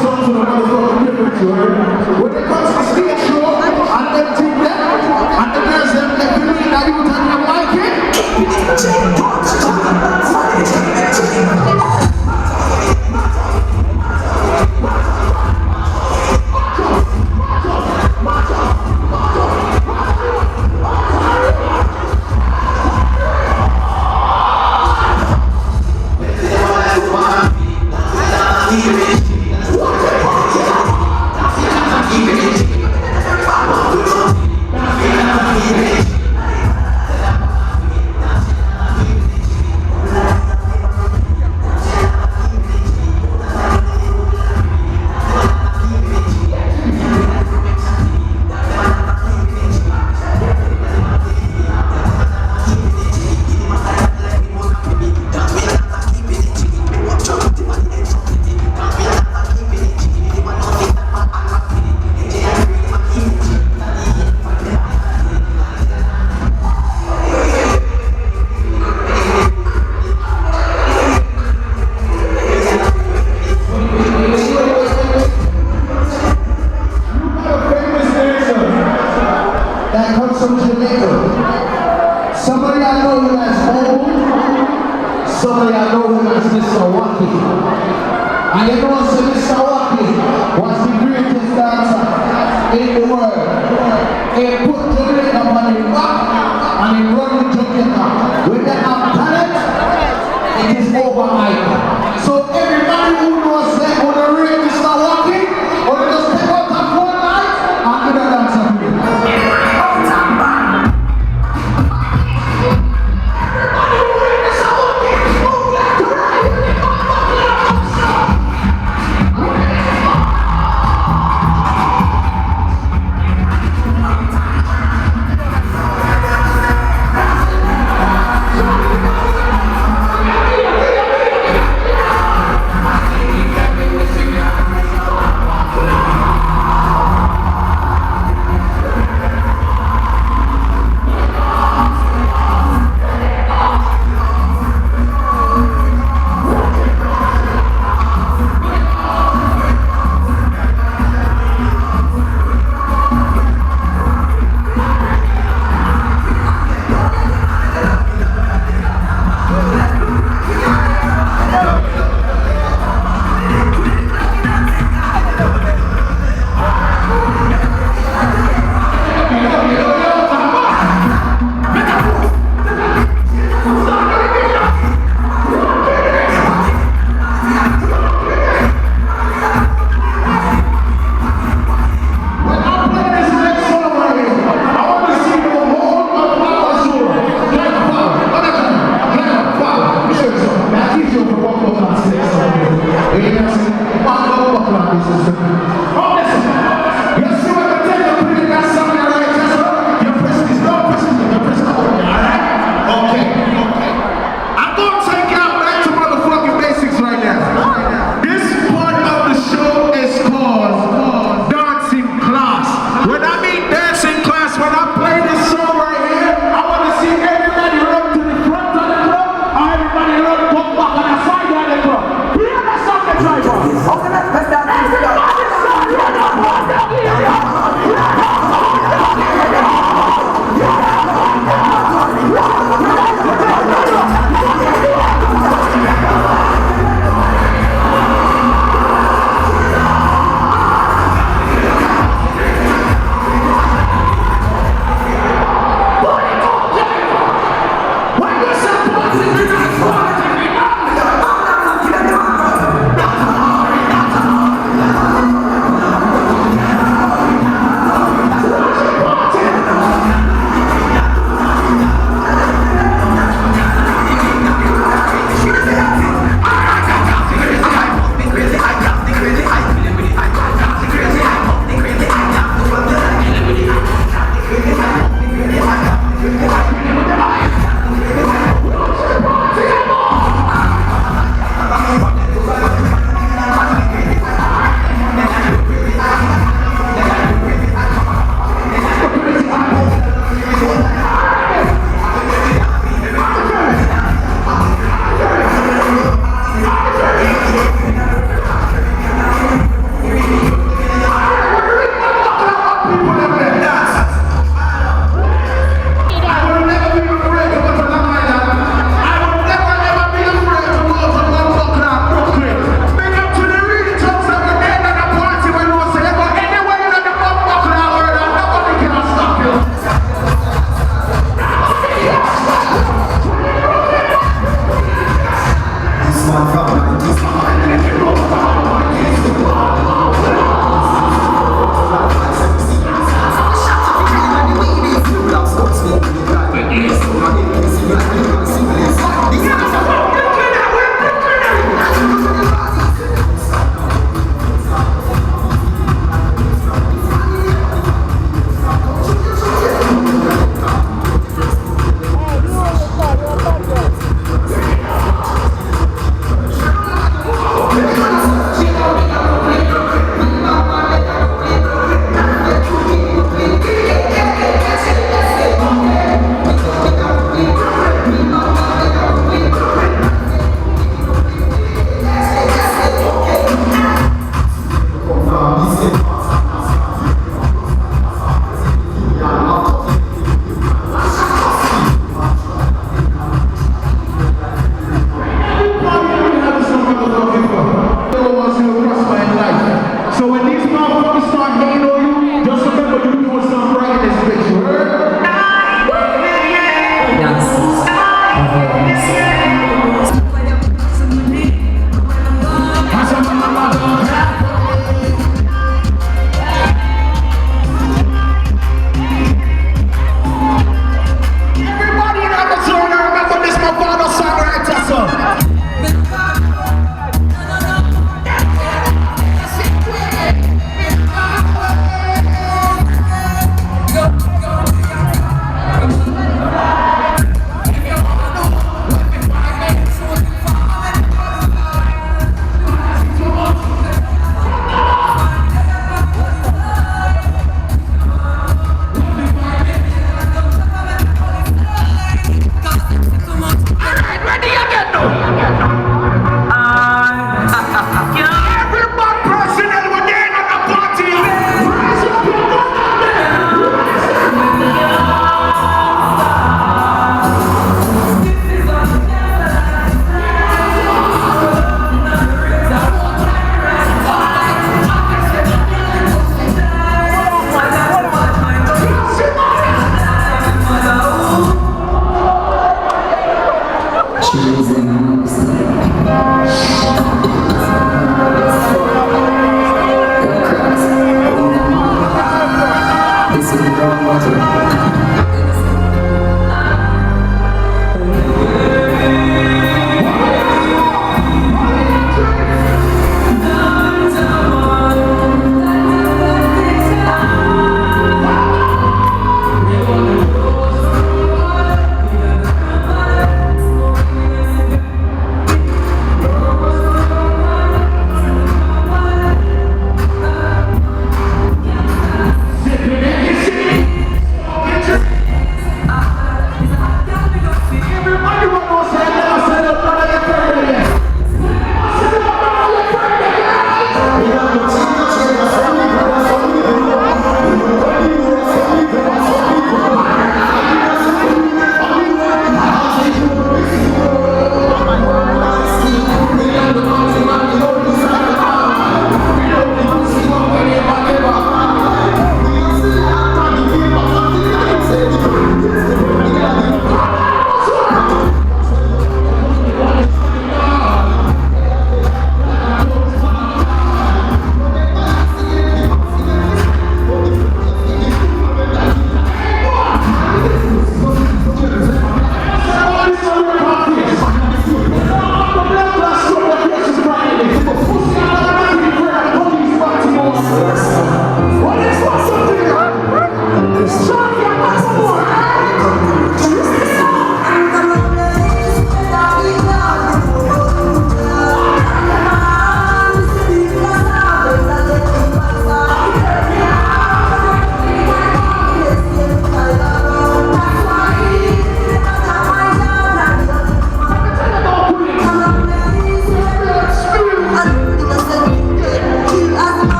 songs in the motherfucking different to her. When it comes to stage show, and them team them, and the girls them, they feel that you and them like it. That comes from Jamaica. Somebody I know him as Old, somebody I know him as Mr. Wacky. And everyone said Mr. Wacky was the greatest dancer in the world. He put Jamaica on the map and he run with Jamaica. When they have talent, it is overnight. So everybody who knows that on the real Mr. Wacky, or just step out of one night and do the dancer for you.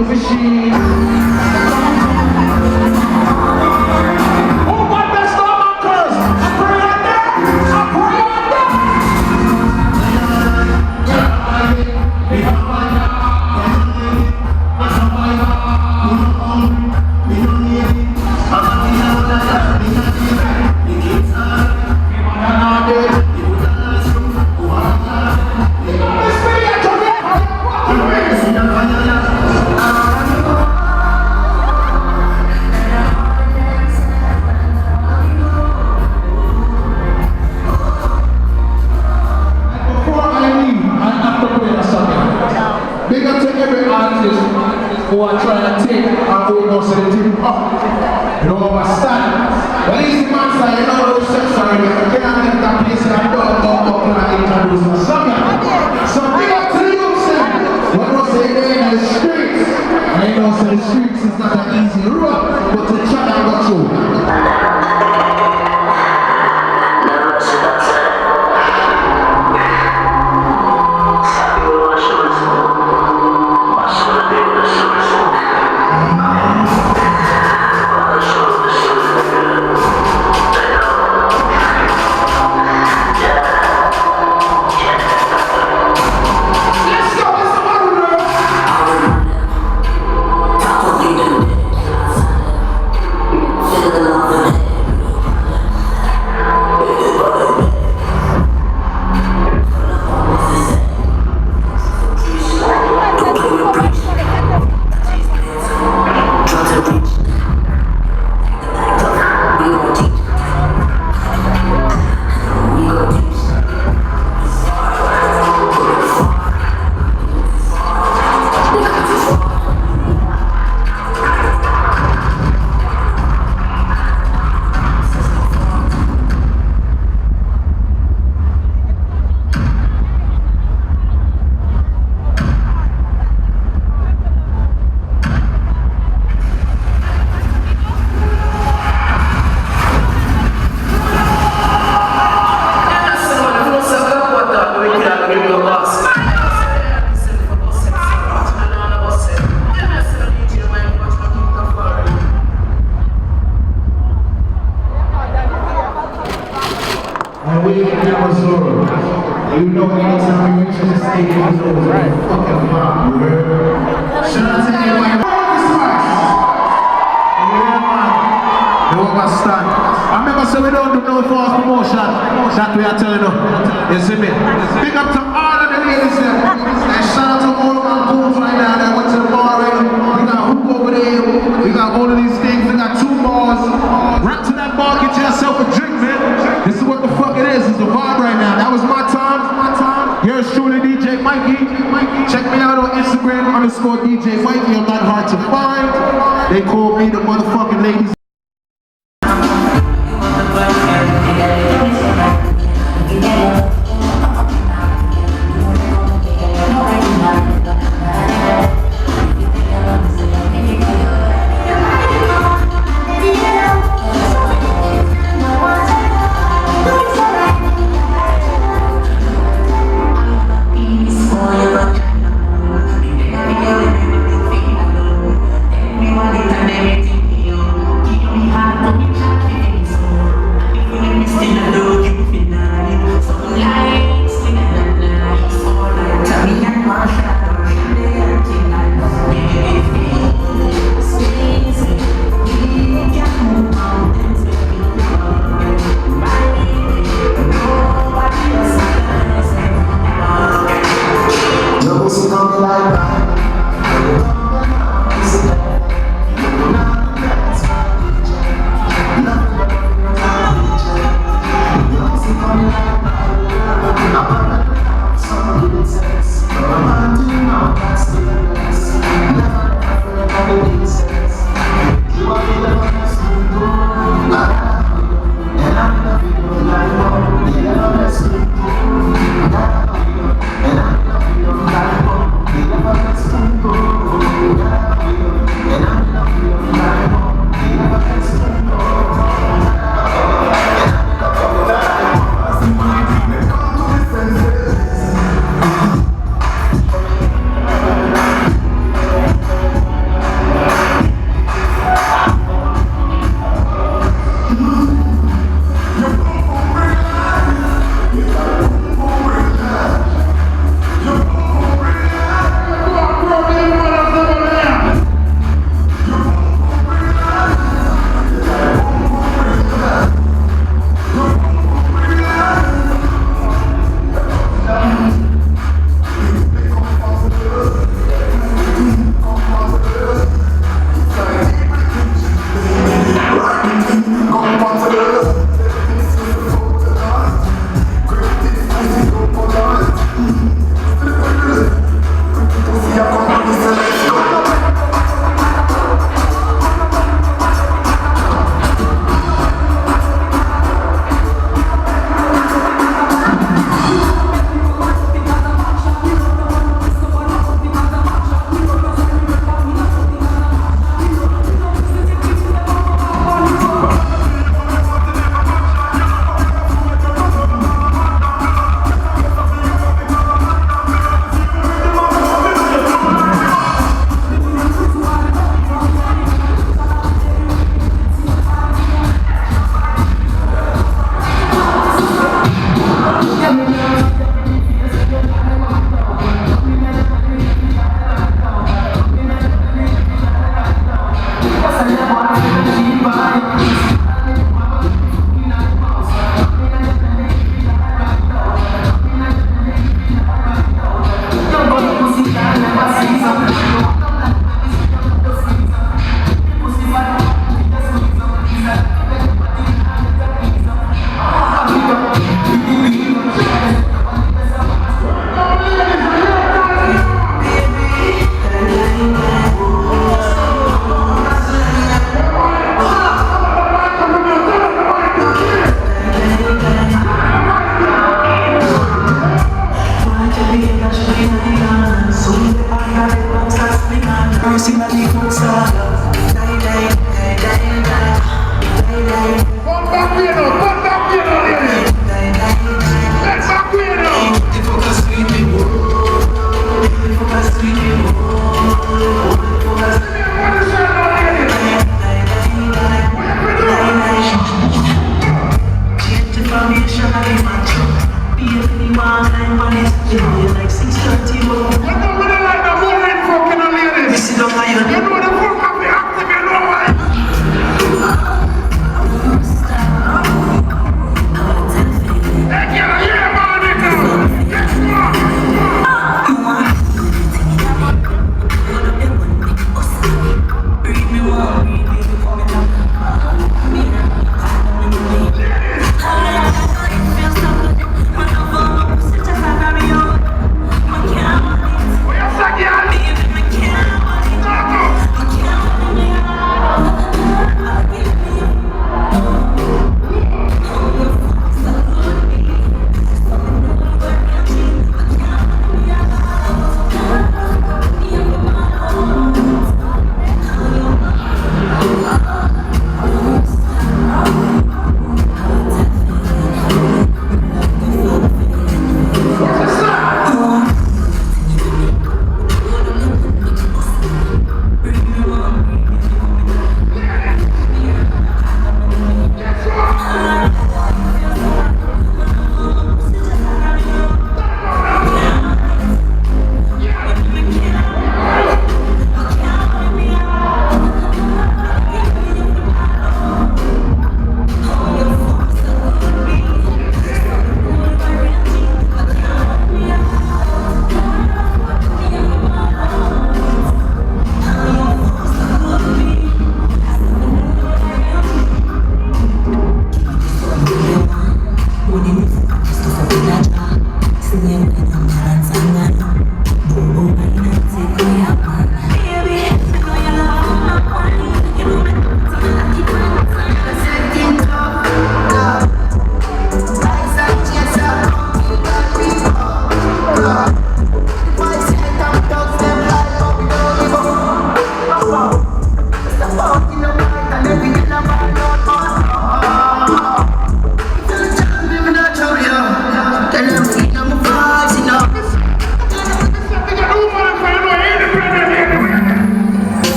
the machine. Oh my, that's not my curse. I pray on that. I pray on that. Big up to every artist who are trying to take our own most of the team up. You know, overstand. Well, easy man say, you know, those steps are in. You can't leave that place and I don't know how to introduce my song. So big up to the youth, sir. When we say they're in the streets, I know so the streets is not an easy road, but to try and go through. And we in Arizona, you know anytime we reach the stage, you know it's right. Fucking pop, shout out to everybody. Yeah, man. No overstand. I remember saying we don't do no false promotion. That we are telling them. You see me? Big up to all of the ladies there. And shout out to all of my fools right now that went to the bar already. We got hoop over there. We got all of these things. We got 2 bars. Run to that bar, get yourself a drink, man. This is what the fuck it is. It's the vibe right now. That was my time. Yours truly, DJ Mikey. Check me out on Instagram _DJ Mikey. I'm not hard to find. They call me the motherfucking ladies.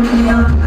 Yep.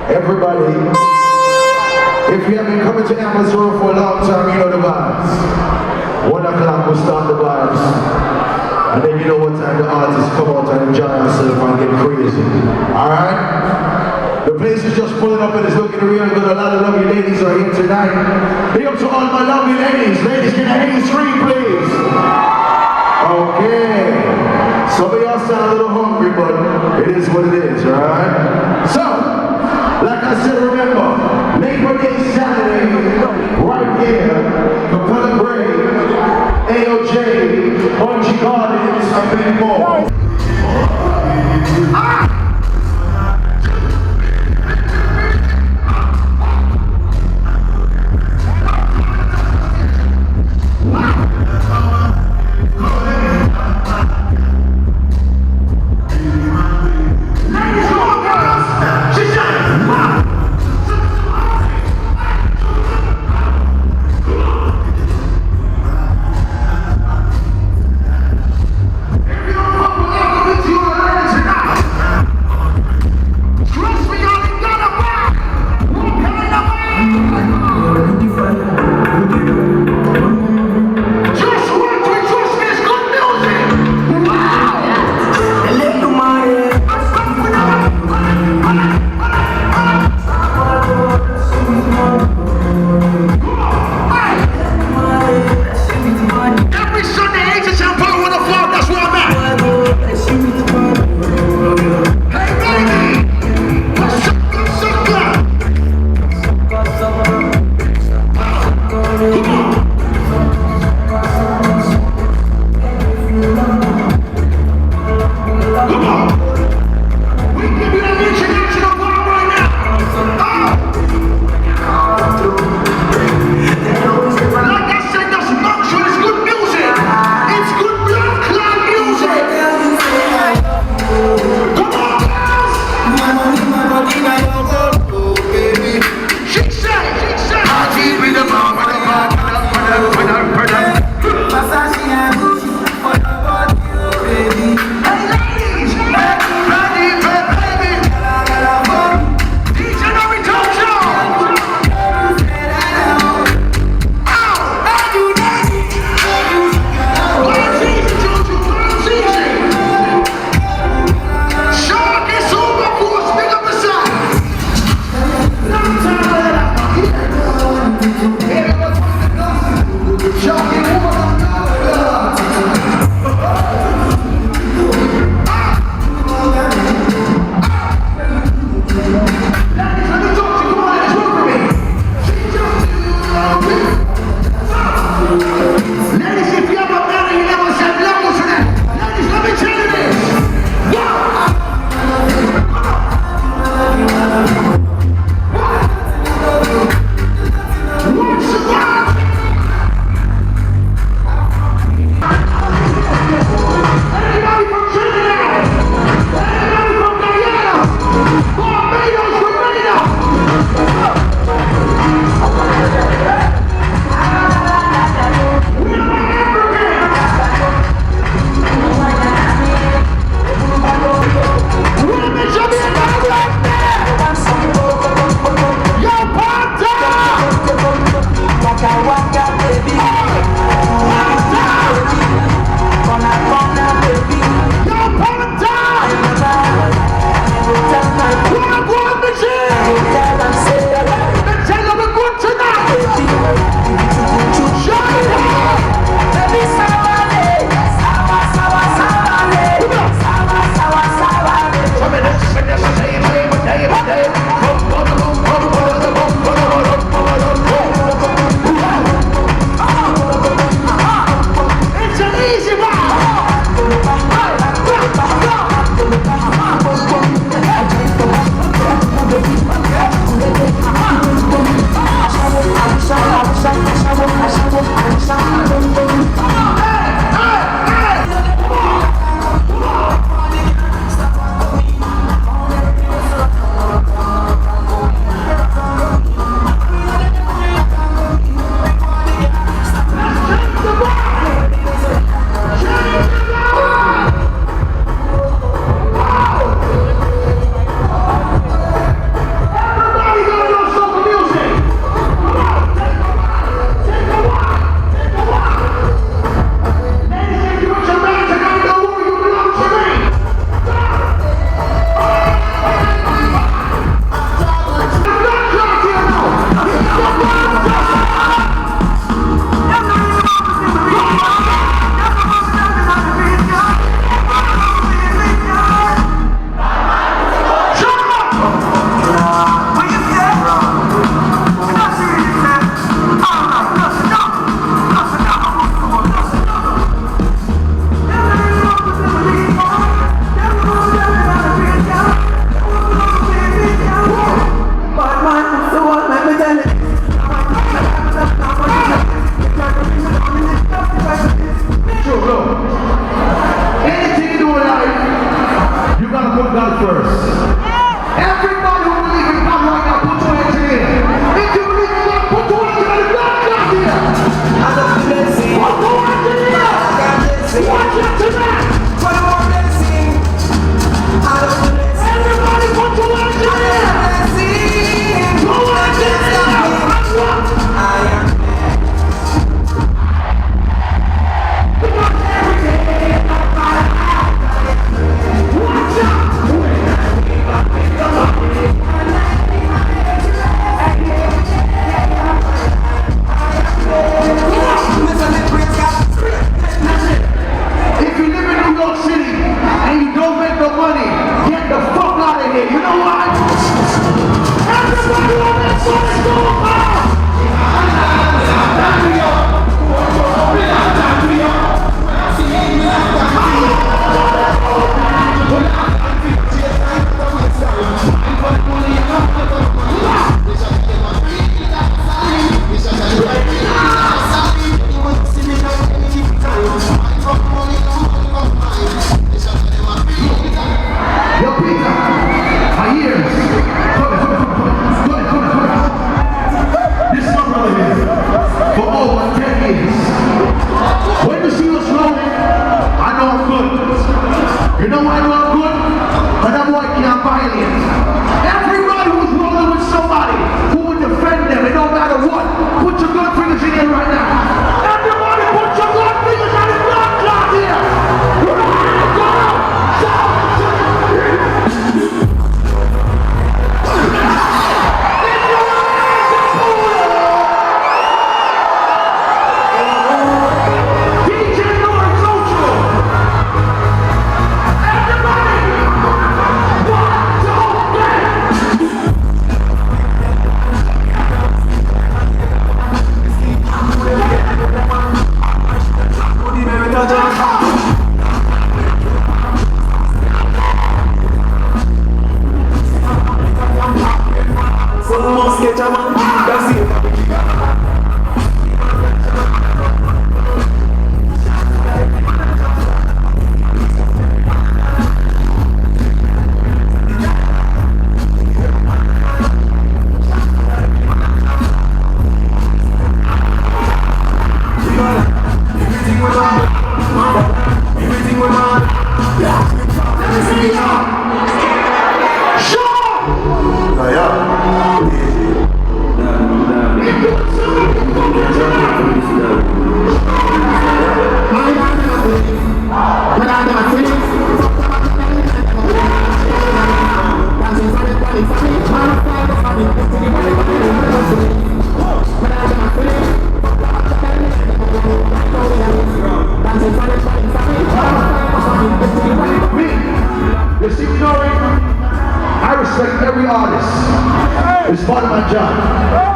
Everybody, if you have been coming to Amazon for a long time, you know the vibes. 1 o'clock we'll start the vibes. And then you know what time the artists come out and enjoy themselves and get crazy. Alright? The place is just pulling up and it's looking real good. A lot of lovely ladies are here tonight. Big up to all my lovely ladies. Ladies, can I hear you scream, please? Okay. Some of y'all sound a little hungry, but it is what it is, alright? So, like I said, remember, Labor Day Saturday, right here, Capella Grave, AUG, Bungie Gardens, and many more.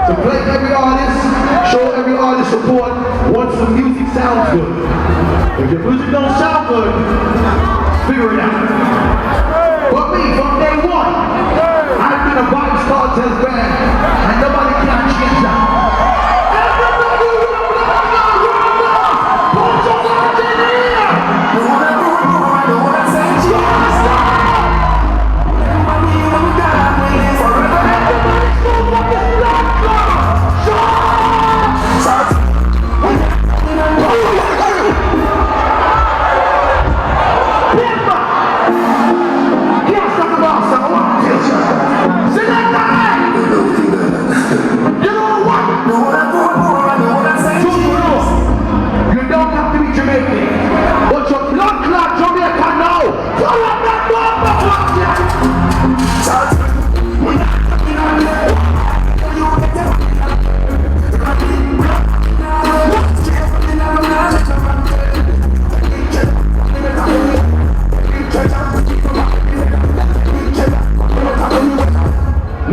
to play every artist, show every artist support once the music sounds good. If your music don't sound good, figure it out. But me, from day one, I've been a Vibes Cartel's band, and nobody can change that. Everybody put your hands in the air! You don't have to be Jamaican, but your blood clot Jamaica now. Pull up that bomb.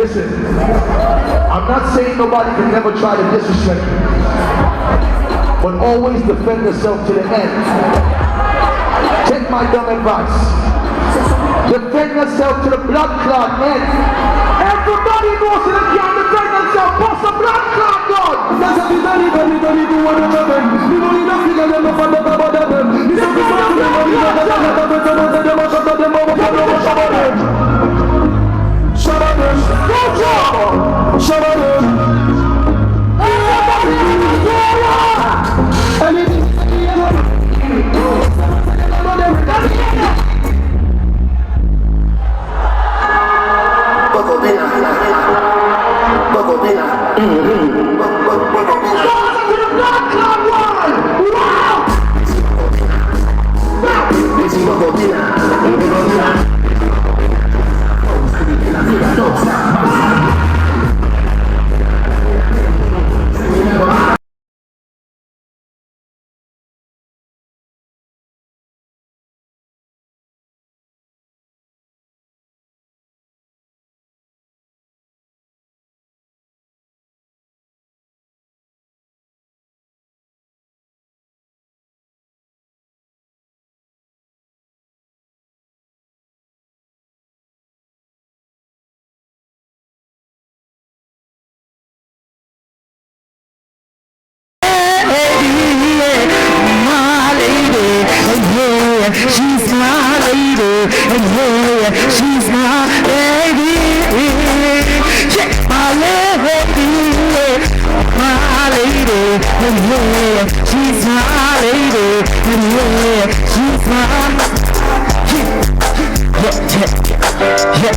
Listen, I'm not saying nobody can never try to disrespect you, but always defend yourself to the end. Take my dumb advice. Defend yourself to the blood clot end. Everybody knows that they can't defend themselves. Bust a blood clot gun. Shut up, shut up. She's my lady, and yeah, she's my lady. Yeah, my lady, and yeah, she's my lady, and yeah, she's my yeah.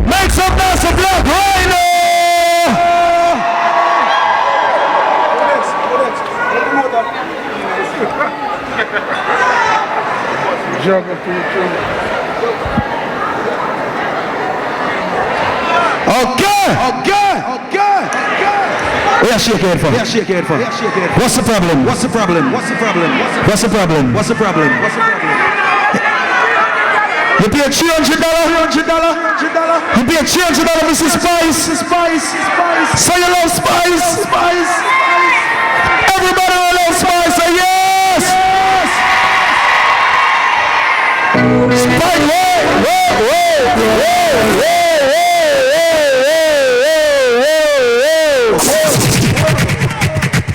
Make some noise for Black Rhino! Okay. Yeah, shake your head for. What's the problem? You pay $300? You pay $300, Mrs. Spice? So you love Spice? Everybody loves Spice, say yes! Spice,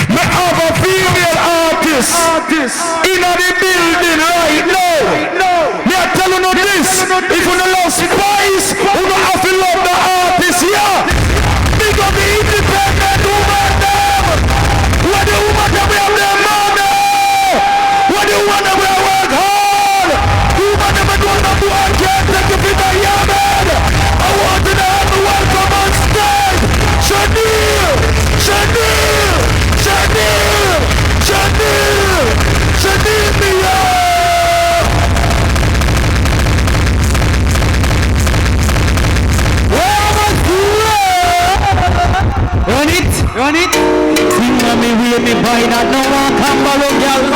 me have a female artist in the building right now. Me are telling you this, if you don't love Spice, you don't have to love the artist, yeah. Big up the independent woman them. When the woman them we have their money. When the woman them we have work hard. The woman them don't have to work yet, take it to the Yemen. I want to have to welcome on stage. Chanel, me up. say me buy that, no one can borrow, girl.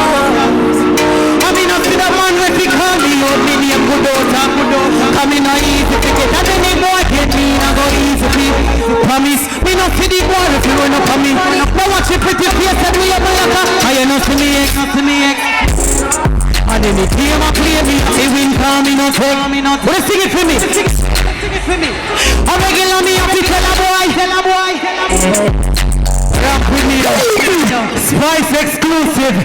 I mean, I see that man when he call me out, me name good daughter. Come in, I easy to get, and any boy get me, I go easy to promise. Me not see the boy if you run up on me. Now watch your pretty face and we have a I ain't not to me, and then he came and play me. He win, call me not take. Well, sing it for me. A regular me, I tell a boy. Rock with me. Spice exclusive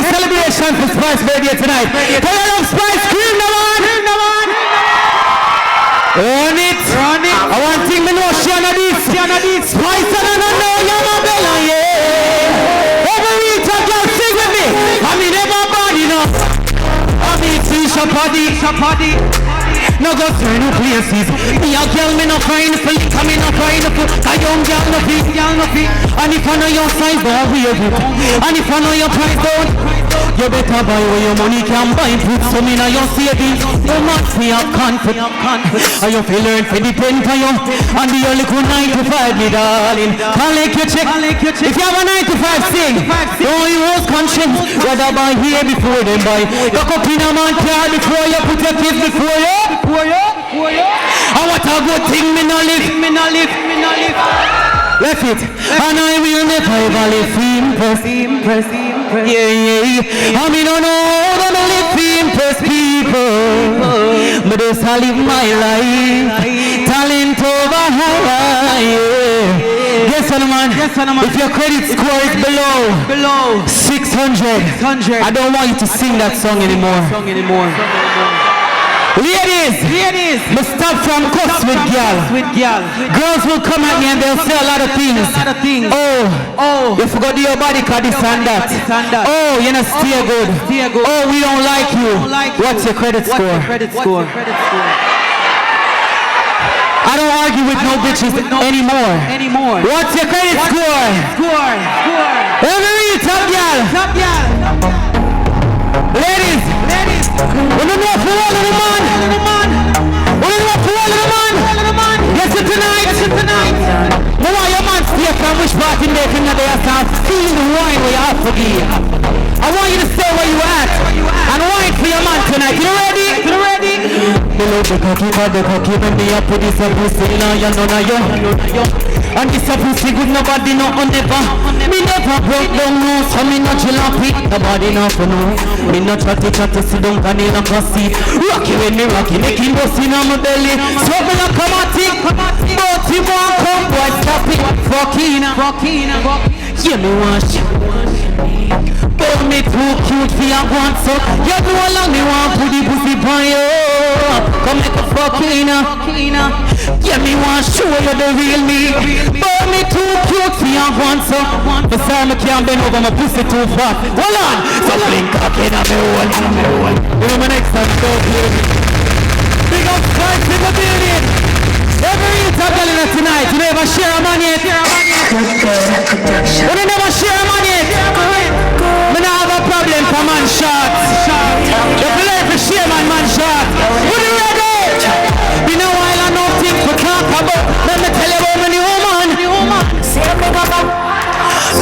celebration for Spice birthday tonight. Tell her love Spice, scream the one. Run it. I want thing me know she on this. Spice and I know you're my bella, yeah. Every time you sing with me, I mean everybody know. I mean fish a party. No go turn no places. Me a girl me no find for you, come in no find for a young girl no fit. And if I know your size, don't wear it. And if I know your price, don't. You better buy where your money can buy. Put some in your savings. You must be a confident. And you feel learn for depend on you. And the only good 9 to 5, me darling. Can't make you check. If you have a 9 to 5 thing, don't use conscience. Rather buy here before them buy. Look up in a man car before you put your kids before you. And what a good thing, me no live. Left it. And I will never ever live impress. Yeah. I mean, no, don't live impress people. But just I live my life. Talent over high. Yeah. Yes, man. If your credit score is below 600, I don't want you to sing that song anymore. Ladies, me stop from cuss with girl. Girls will come at me and they'll say a lot of things. Oh, you forgot your body cause this and that. Oh, you're not stay good. Oh, we don't like you. What's your credit score? I don't argue with no bitches anymore. What's your credit score? Every top girl. Ladies, we don't know for all of the man. Yes, tonight. No, why your man stay from which part in there can they start feeling the wine where you have to give. I want you to stay where you at and wine for your man tonight. You ready? Below the cocky, when me up with this pussy, now you know. And this a pussy good, nobody know never. Me never broke down no, so me not jalopy. Nobody know for no. Me not try to sit down and in a pussy. Rocky when me rocky, making bossy on my belly. So me like come at it, but he won't come, boy stop it. Fucking, yeah me want you. But me too cute for your want so. You know how long me want put the pussy on you. Come make a fucking. Yeah, me want show you the real me. But me too cute for your want so. The time I can't bend over my pussy too far. Hold on, so blink up in a me hole. You know my next time so clear. Big up Spice in the building. Every top girl in tonight. You never share a man yet. You never share a man yet. Me not have a problem for man shot. You feel like for share man shot. Would you ready? You know while I know things to talk about. Let me tell you about my new woman. Say a big up.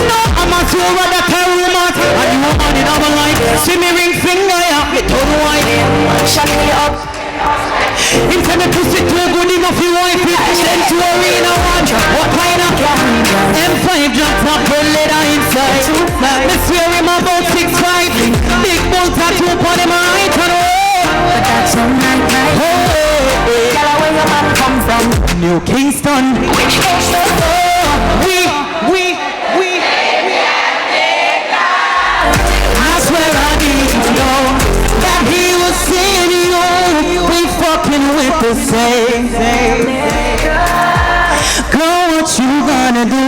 No, I'm a two rather carry woman. And the woman in our life. See me ring finger, yeah. Me turn white. Shut me up. Him tell me pussy too good enough you wife it. Send to arena one. What kind of M5 drop top her leather inside. Me swear him about 6'5". Big bull tattoo on him right and but that's all night. Tell her where your man come from. New Kingston. Which Kingston? We that's where I need to know that he was saying we fucking with the same. Go what you gonna do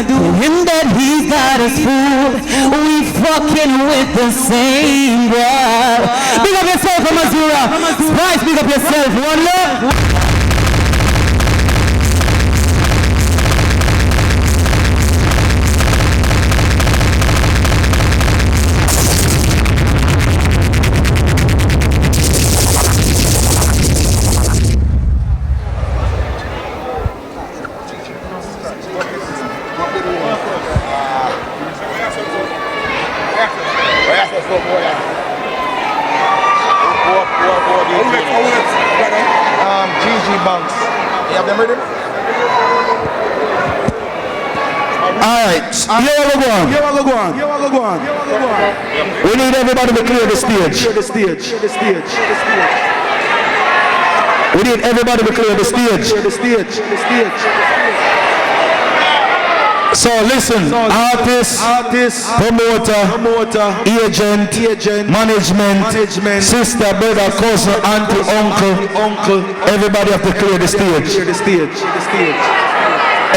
to him that he's got us fooled. We fucking with the same girl. Big up yourself, Amazura. Spice, big up yourself. One love. GG Banks. You have them ready? Alright, here we go on. We need everybody to clear the stage. We need everybody to clear the stage. So listen, artist, promoter, agent, management, sister, brother, cousin, auntie, uncle, everybody have to clear the stage.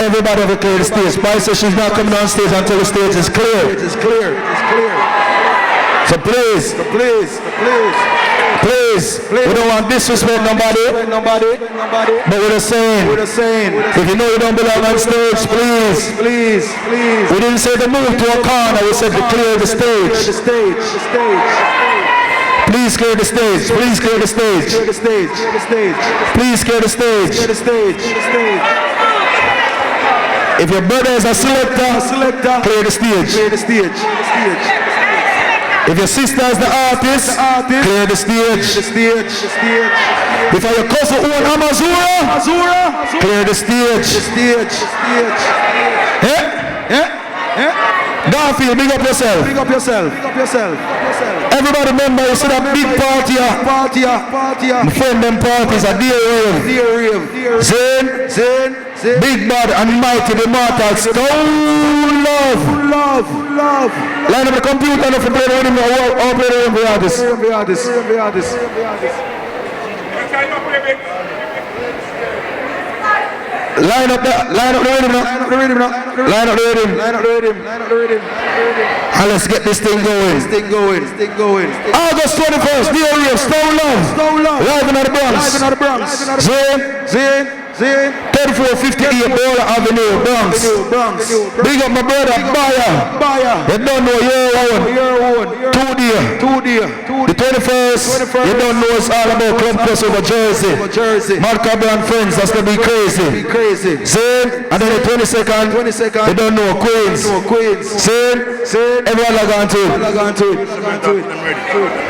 Everybody have to clear the stage. Pai says she's not coming on stage until the stage is clear. So please, we don't want disrespect nobody, but we're just saying, if you know you don't belong on stage, please. We didn't say to move to a corner, we said to clear the stage. Please clear the stage. Please clear the stage. Please clear the stage. If your brother is a selector, clear the stage. If your sister is the artist, clear the stage. If your cousin own Amazura, clear the stage. Garfield, big up yourself. Everybody remember, you see that big party. My friend, them parties are dear rave. Zane, Big Bad and Mighty, the Immortal, Stone Love. Line up the computer and if you play the rhythm, I'll play the rhythm for the artist. Line up the rhythm. And let's get this thing going. August 21st, Dear Real, Stone Love. Live in the Bronx. Zane, 3458 Bola Avenue, Bronx. Big up my brother, Bayer. You don't know your own. 2 day. The 21st, you don't know it's all about Club Crossover Jersey. Mark and friends, that's gonna be crazy. Zane, and then the 22nd, you don't know Queens. Zane, everyone log on to it.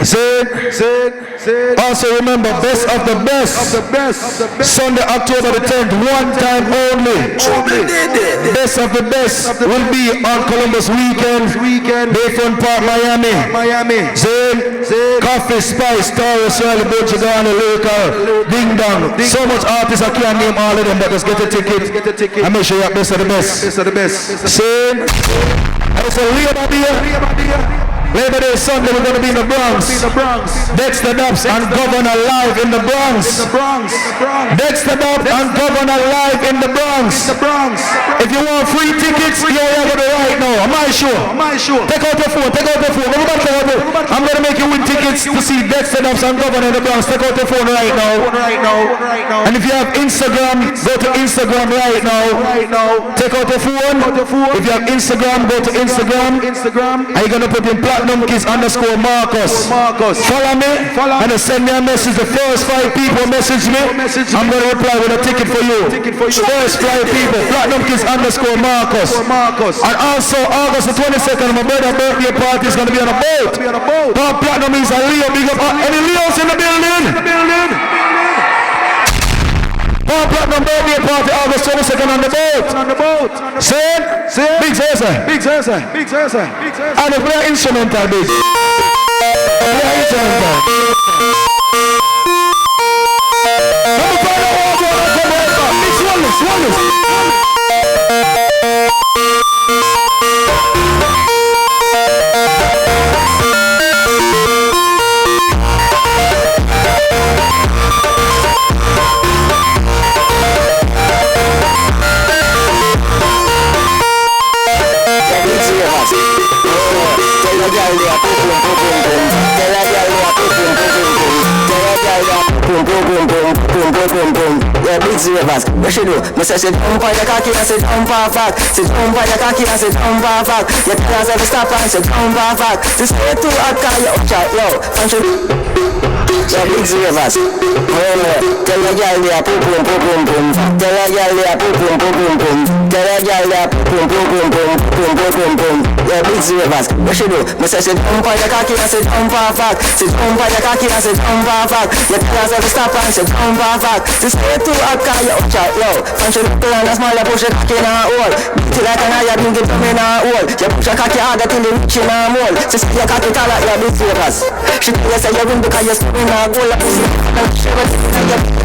Zane. Also remember, best of the best. Sunday, October the 10th, one time only. Best of the best will be on Columbus weekend. Bayfront Park, Miami. Zane, Coffee, Spice, Taurus, Shirley, Butchigana, Lyrical, Ding Dong. So much artists, I can't name all of them, but just get a ticket and make sure you're best of the best. Zane, and it's a Labor Day Sunday, we're going to be in the Bronx. Dexter Dubs and Governor live in the Bronx. Dexter Dubs and Governor live in the Bronx. If you want free tickets, you're going to right now. Am I sure? Take out your phone. I'm going to make you win tickets to see Dexter Dubs and Governor in the Bronx. Take out your phone right now. And if you have Instagram, go to Instagram right now. Take out your phone. If you have Instagram, go to Instagram. Are you going to put in Platinum Kids _ Marcus. Follow me and send me a message. The first 5 people message me. I'm going to reply with a ticket for you. First 5 people. Platinum Kids _ Marcus. And also August the 22nd, my brother's birthday party is going to be on a boat. Platinum is a Leo. Big up. Any Leos in the building? Platinum birthday party August 22nd on the boat. Say big Zaza. And if we're instrumental, big. We're instrumental. One. Yeah, big serious. What you do? Me say sit down for your cocky and sit down for fuck. Sit down for your cocky and sit down for fuck. You tell us every stop and sit down for fuck. Just say it too hard, call you up chat, yo. Yeah, big serious. Tell a girl there, boom boom boom boom boom. Tell a girl there, boom boom boom boom boom. Tell a girl there, boom boom boom boom boom boom boom boom. Yeah, big serious. What she do? Me say she jump on your cocky and say jump on fuck. She jump on your cocky and say jump on fuck. You tell her to stop and say jump on fuck. She say too hot, call you up chat, yo. From she look around a small, you push your cocky in her hole. Beat it like an iron, bring it down in her hole. You push your cocky harder till you reach in her mole. She say your cocky taller, you big serious. She tell you say you win because you're spinning her goal. She will tell you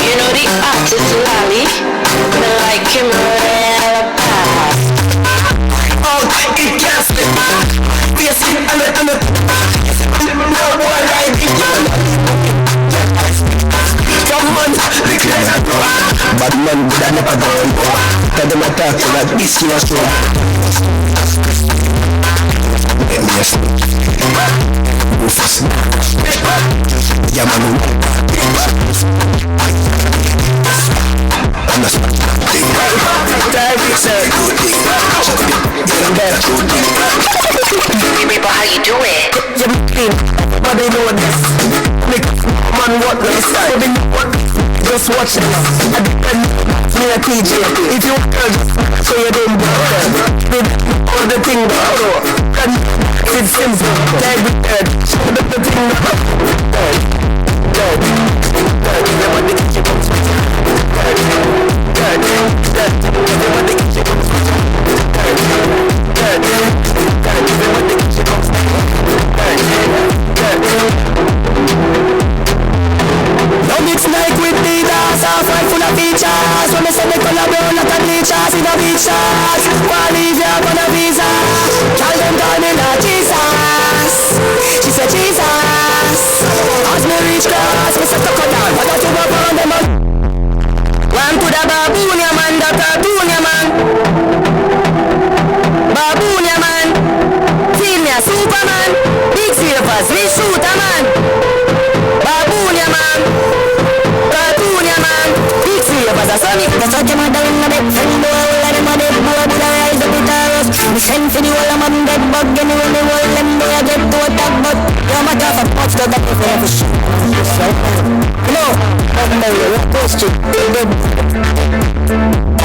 you know the artist Lally, me like him real bad. oh, it can't slip. Yes, I'm a no boy like it. Come on, look like a bro. But man, good I never done. Tell them I talk to like this, you know, so. Yes. Yeah, man. I'm not People, how you do it? but they know this. Man, what this time? Just watch this. I depend me a TJ. If you just so you don't all the thing and it's simple. Tag with that. Show the thing no mix like with the dance, half right full of features. When me say me color brown like a bleachers in a beach shots. While leave you on a visa, tell them call me not Jesus. She said Jesus. As me reach class, me say tuck it down. I got to go around them on. One to the baboon, ya man, the cartoon, ya man. Baboon, ya man. Feel me a Superman. Big silvers, we shoot a man. Baboon, ya man. Cartoon, ya man. Big silvers, a sonic. That's what your mother in the bed. Friend boy, all of them a dead boy. But I rise up with a rust. Me send for the whole of them dead bug. Anyway, me roll them boy, I get to a tag. But you're my tough, a punch, got that for every shit. No, I'm not your post it.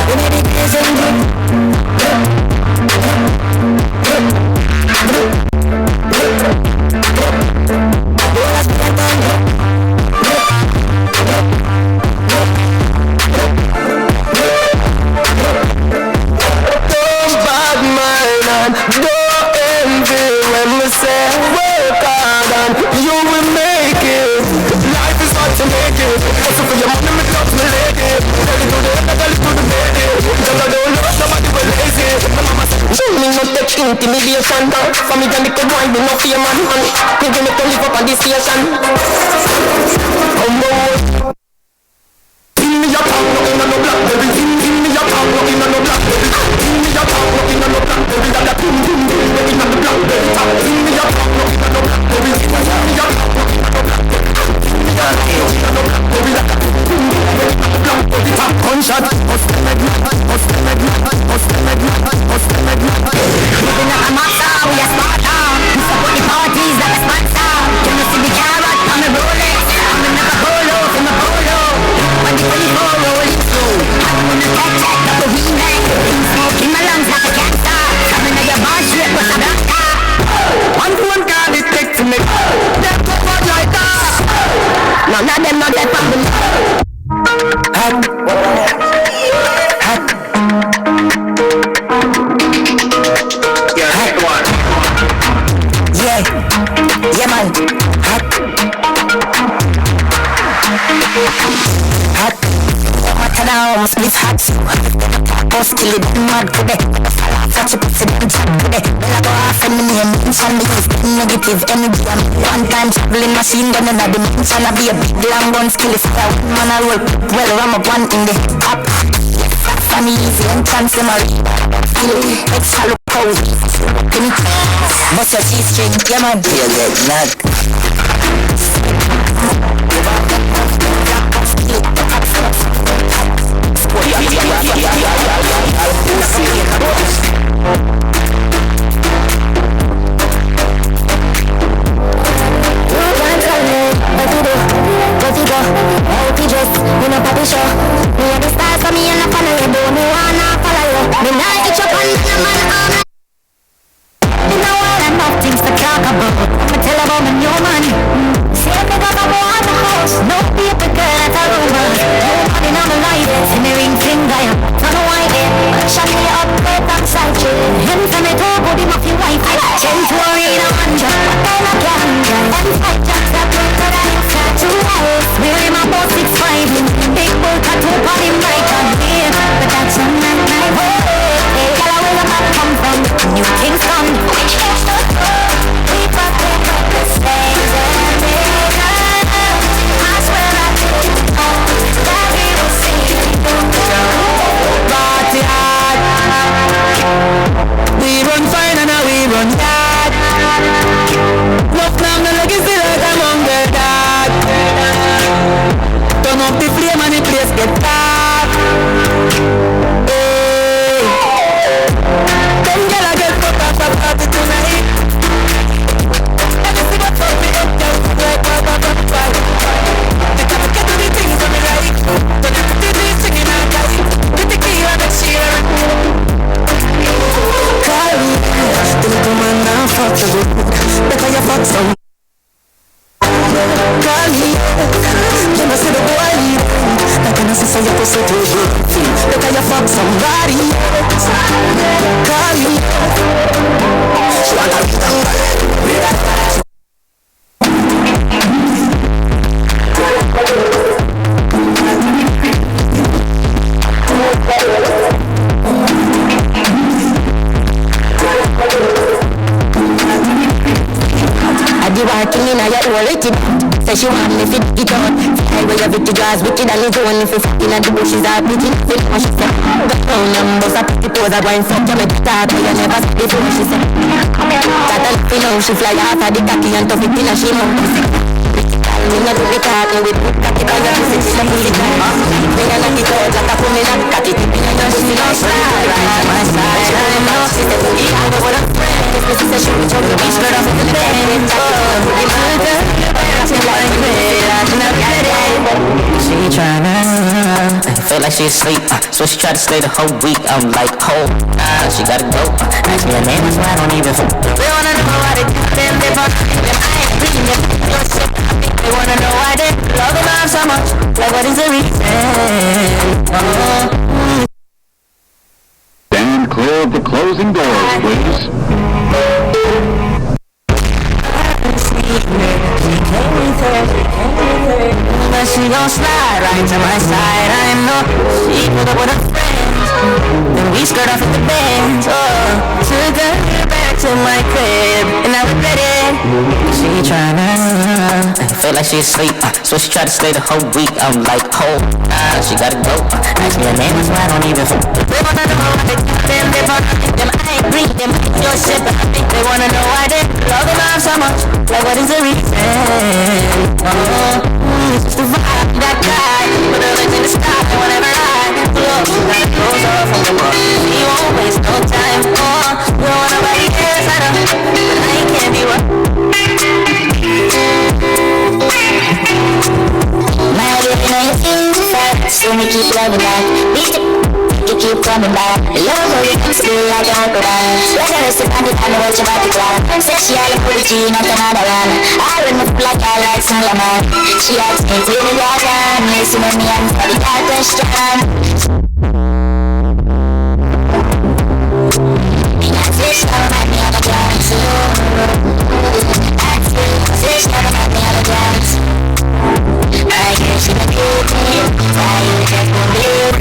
You need it, yes, and good. Intimidation, for me, then they could wind me no fear, man. Maybe me can live up on this station. Give me your tongue, no in no black, baby. Give me your tongue, no in no black, baby. Give me your tongue, no in no black, baby. That that boom boom boom, baby, in the black, baby. Give me your tongue, no in no black, baby. Give me your tongue, no in no black, baby. Give me your tongue, no in no black, baby. That that boom boom boom, baby, in the black, baby. Gunshot, Living like a monster, we are smarter. We support the parties like a sponsor. Can you see the carrot on the Rolex? I'm in the polo, from the polo. When the 24 rolling through, I'm gonna catch up the remake. mad today. Such a president chat today. Well, I go off and me and mention me use negative energy. I'm one time traveling machine gun in a dimension. I be a big long gun skill if I win man I roll. Well, I'm up one in the hip-hop. Funny easy and transmemory. Extra look cold. What's your G-string? Yeah man. You get knocked. You know Papi show. Me and the stars for me and the follow you. Don't me wanna follow you. Me nah itch up on the man arm. You know what? Enough things to talk about. I'ma tell about my new money. See if they got my boy on the house. No paper girl at a rumor. Nobody know my life. See me ring finger. Turn a white head. Shut me up, put backside chill. Him from me toe, body my few wife. Change to a arena manja. What kind of ganja? M5 jacks that look to the inside. 2 hours. We're in my boat 6'5". Big bull tattoo on him right on here. But that's on my night. Hey, tell her where the man come from. New King's come. Which gets the good? We fuck it with the same Jamaica. I swear I did all that we will see. Party hard. We run fine and now we run hard. Look now the legacy like among the dark. Turn up the flame and the place get dark. Hey. Them gyal a get fucked up for party tonight. Every single fuck me up, girl, like blah. They can't get to the things that me like. So they put the singing and tight. With the key on the chair. Call me, still come on now, fuck the good. Better you fuck some. Call me, you must see the boy leave. Like an assassin, you pussy too good. Better you fuck somebody. Call me. She want to I do working in a yacht wallet. Say she want me fit it out. I wear your vitty jaws wicked and it's only for fucking at the bushes are bitchy. Fit what she said. Back down and bust a pretty pose. I go and fuck you make it hard. But you never see before she said. That a little know she fly out of the cocky and tough it in a she mouth. Me not do the talking with good cocky. But you pussy till the pussy time. Then I knock it out like a woman and cut it. Me not do no slide. Right to my side. I know she said to me I go for the friend. This pussy said she would choke the beach skirt off in the bed. She tryna, I feel like she asleep, so she tried to stay the whole week. I'm like, oh, she gotta go. Ask me her name, that's why I don't even. They wanna know why they do them, they fuck them. I ain't reading them, your shit. They wanna know why they love them out so much. Like, what is the reason? Stand clear of the closing doors, please. But she gon' slide right to my side. I know she put up with her friends. Then we skirt off at the bend. Took her back to my crib and I regret it. She tryna, I feel like she asleep, so she tried to stay the whole week. I'm like, oh, she gotta go. Ask me her name, that's why I don't even. They wanna know why they do them, they fuck them. I ain't bring them your shit, but I think they wanna know why they love them out so much. Like, what is the reason? It's just the vibe that guy. Put her legs in the sky whenever I pull up. That goes off from the wall. He won't waste no time. You don't want nobody else, I know, but I can't be what. My baby know you inside, so me keep loving that. Bitch, you keep coming back. Love how you come still like a crocodile. Like a rest of the time, I watch your body cloud. Say she all a pretty G, not another one. I run up like I like Solomon. She asks me, tell me what I'm listen to me, I'm sorry, that question. Fish never had me on the ground, so fish never had me on the ground. I guess you can beat me, why you just won't beat.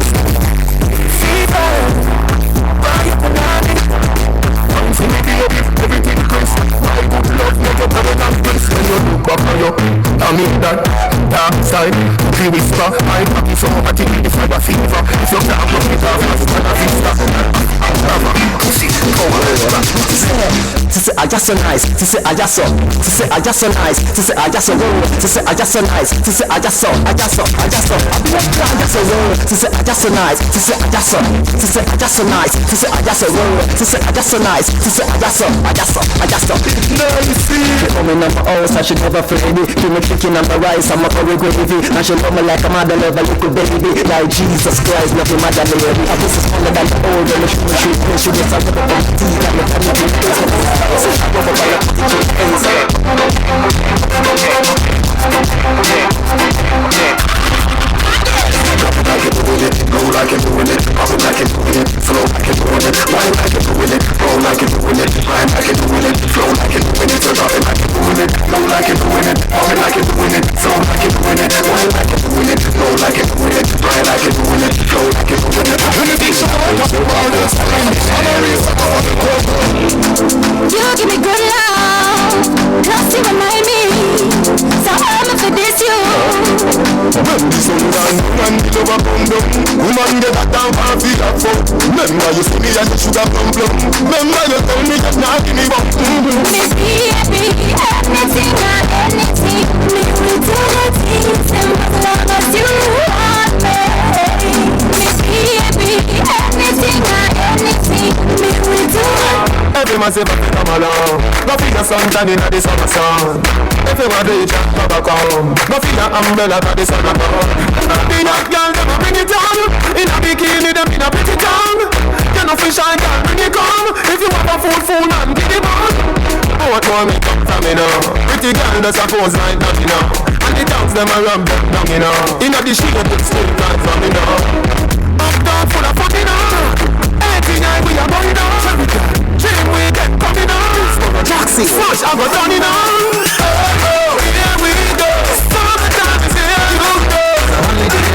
Sissy, I just so nice. Sissy, I just so. Sissy, I just so nice. Sissy, I just so roll. Sissy, I just so nice. Sissy, I just so. I just so. I just so. I just so roll. Sissy, I just so nice. Sissy, I just so. Sissy, I just so nice. Sissy, I just so roll. Sissy, I just so nice. Sissy, I just so. I just so. I just so. No, you see. Coming on my house, I should never afraid. Give me chicken and the rice, I'm a curry gravy. I should love me like a mother love a little baby. Like Jesus Christ, love you mother lady. I guess it's smaller than the old and the shoe. She gets out of the tea and the family face. So she go over like a Go like it, doing it, pop it like it, doing it, flow like it, doing it, wine like it, doing it, roll like it, doing it, rhyme like it, doing it, flow like it, doing it, drop it like it, doing it, flow like it, doing it, pop it like it, doing it, flow like it, doing it, wine like it, doing it, roll like it, doing it, rhyme like it, doing it, flow like it, doing it. You give me good love, plus you remind me, so I'm for this you. When the sun down and the love come down, woman get that down and feel that fuck. Remember you see me and the sugar plum plum. Remember you tell me you're not give me up. Miss baby, anything or anything, me will do the things and as long as you want me. Miss baby, anything or anything, me will do it. Every man say come along. Go feel the sunshine in the summer sun. If you want to reach out, Papa come. Go feel the umbrella for the sun above. Be that girl, never bring it on. In a bikini, them in a pretty tongue. You know fish and girl, bring it come. If you have a fool and get it on. What more me come from, you know. Pretty girl does a pose like that, you know. And the tongues them a rub them down, you know. In a the shade, it's still right from, you know. Up down full of fun, you know. 89 we are going down. Dream we get coming on. Jackson. Swatch I go down, you know. Oh, here we go. Summertime is here, you go.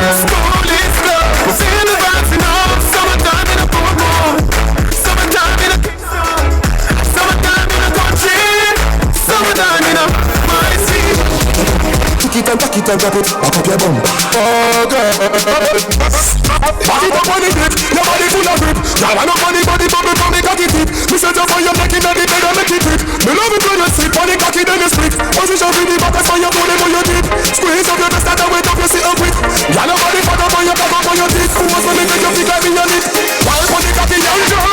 School is closed. Feel the vibes, you know. Summertime in a cold moon. Summertime in a kitchen. Summertime in a country. Summertime in a my city. Kick it and back it and drop it. Back up your bum. Oh, girl. Back it up on the grip. Your body full of grip. Y'all want up on the body bubble from the cocky tip. Me set up on your neck in the bed and make it grip. Me love it when you sit on the cocky then you split. Position for the back as for your body for your tip. Squeeze up your best and wait up you sit up quick. Y'all your body fat up on your cock up on your teeth. Who wants to make your feet like in your lip? While on the cocky young John.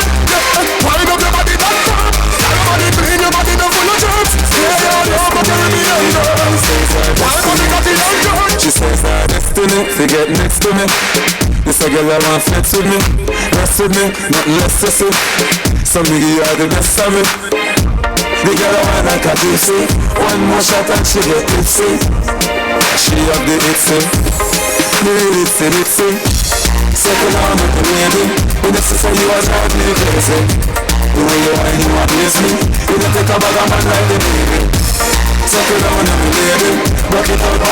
Wind up your body that fat. Y'all your body clean, your body no full of germs. Yeah, yeah, but carry me under. While on the cocky young John. She says that destiny, to get next to me. This a girl I want flex with me, rest with me, nothing less to see. Some nigga you are the best of me. The girl I want like a juicy. One more shot and she get itsy. She have the itsy, the itsy. Second arm with the lady. The next is you are not me crazy. The way you are, you amaze me. You don't take a bag of man like the baby. Second down on the lady, rock it out.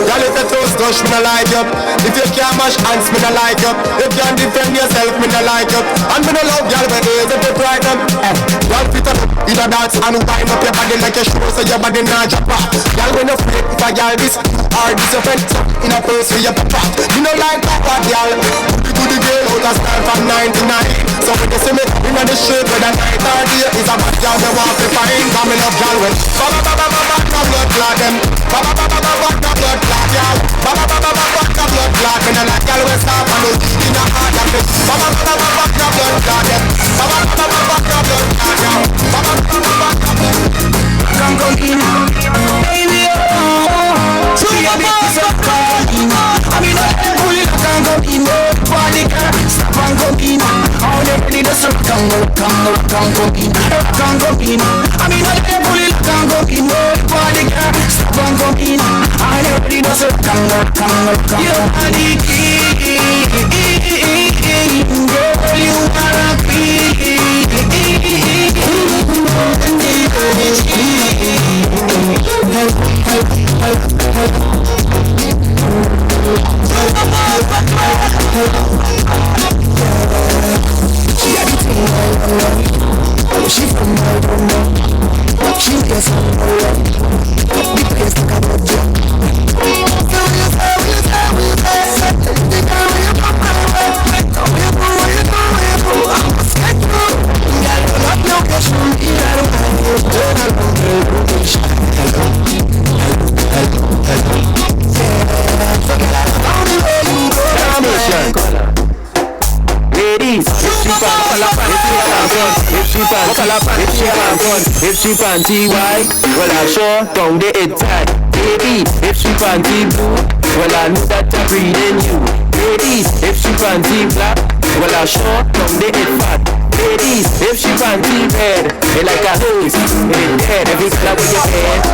Y'all if your toes gush, me no like you. If you can't mash hands, me no like you. If you can't defend yourself, me no like you. And me no love y'all when they if you try them. Y'all fit up, you don't dance and wind up your body like a show so your body not drop off. Y'all when you flip, if a y'all this hard, this your friend in a place for your papa. You know like that, y'all. You do the girl out of style from 99. So when you see me in the street where the night or day is a bad y'all, they want to find. Come in up y'all when back the blood clot them. Back the blood clot, y'all. Back the blood clot. Me no like y'all we stop and look in the heart of it. Back the blood clot them. Back the blood clot, y'all. Back the blood. Come in, baby, oh. So you be so calling. I mean, I'm pulling a can't come in. Body girl, stop and come in. All they ready to stop, come in. Can't come in. I mean, I'm pulling a can't come in. Body girl, stop and come in. All they ready to stop, come in. You are the king, girl, you are a queen. She from my room, she gets on my room. The place like a budget. Will you say, If she panty white, well I sure down the head tight. Baby, if she panty blue, well I know that I'm breathing you. Ladies, if she panty black, well I sure down the head fat. Ladies, if she panty red, it like a hose in the head. Every club with your head.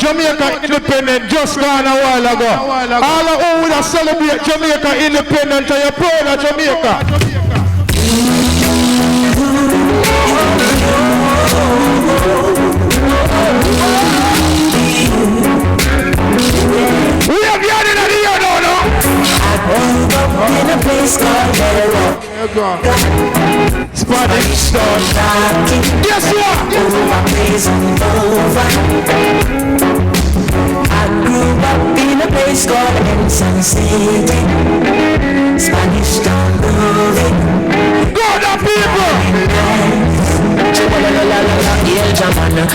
Jamaica independent just gone a while ago. All of who would have celebrate Jamaica independent, are you proud of Jamaica? We have got in the year now, no? In a place called Spanish start knocking. Guess what? I grew up in a place called Ensign City. Spanish town moving. Go the people!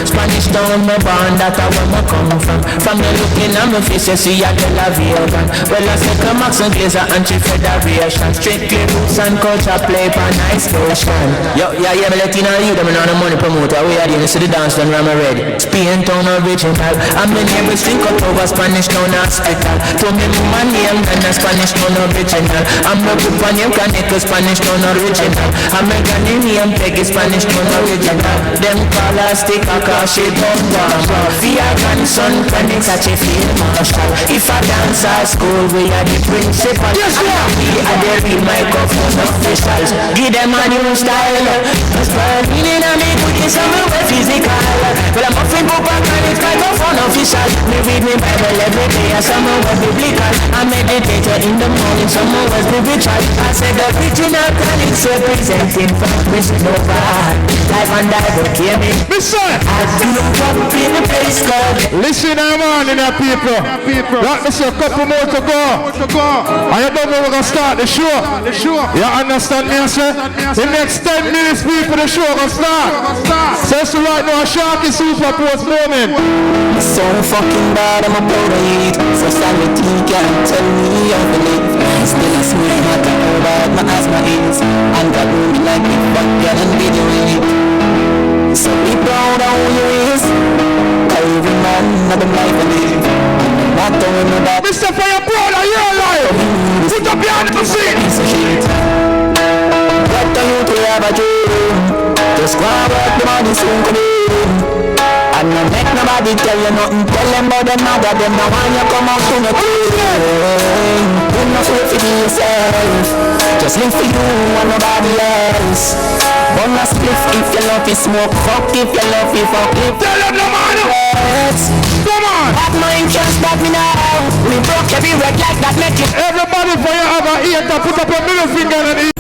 Spanish town, my band, that's where I come from. From the looking at my face, you see a Tel Aviv. Well, I say come Max and Glazer and Chief Federation. Strictly roots and culture play for nice station. Yo, yeah, me let you know you, them on the money promoter. We are the see the dance when I'm ready. Spain town original. I'm the neighbors drink up over Spanish town hospital. To me, my name and the Spanish town original. I'm a good one, you can make a Spanish town original. I'm a Ghanaian name, take a Spanish town original. Them call us stick across she don't want. For your grandson planning such a field marshal. If I dance at school we are the principal. Yes, we are the real microphone officials. Give them a new style. Cause for meaning I make good is some way physical. Well I'm offering book and it's microphone official. Me read me Bible every day and some way biblical. I meditate in the morning, some way spiritual. I said the original talents representing from prison over. Life and die will kill me. Listen! I do not in the place called. Listen, I'm on in there, people. Let me see a couple more to go. And you don't know we're going to start the show. You understand me, sir? The next 10 minutes, people, the show going to start. So it's right now, a Sharky Super Post moment. So fucking bad, I'm a proud of it. Society can't tell me how to live. Still a smooth matter, how bad my asthma is. And got me like me, fuck girl and video it. So be proud of who you is. Every man of the life I live. Not doing no that. Mr. For your brother, you're alive. Put up your hand to see. Piece of shit. What do you to have a dream? Just go and work the money soon come in. And no make nobody tell you nothing. Tell them about them mother. Them the one you come out to no thing. Do not wait for yourself. Just live for you and nobody else. Burn a spliff if you love it smoke. Fuck if you love it fuck it. Tell them the man. Come on. That mind can't stop me now. We broke every red like that make it. Everybody for you have a ear to put up your middle finger and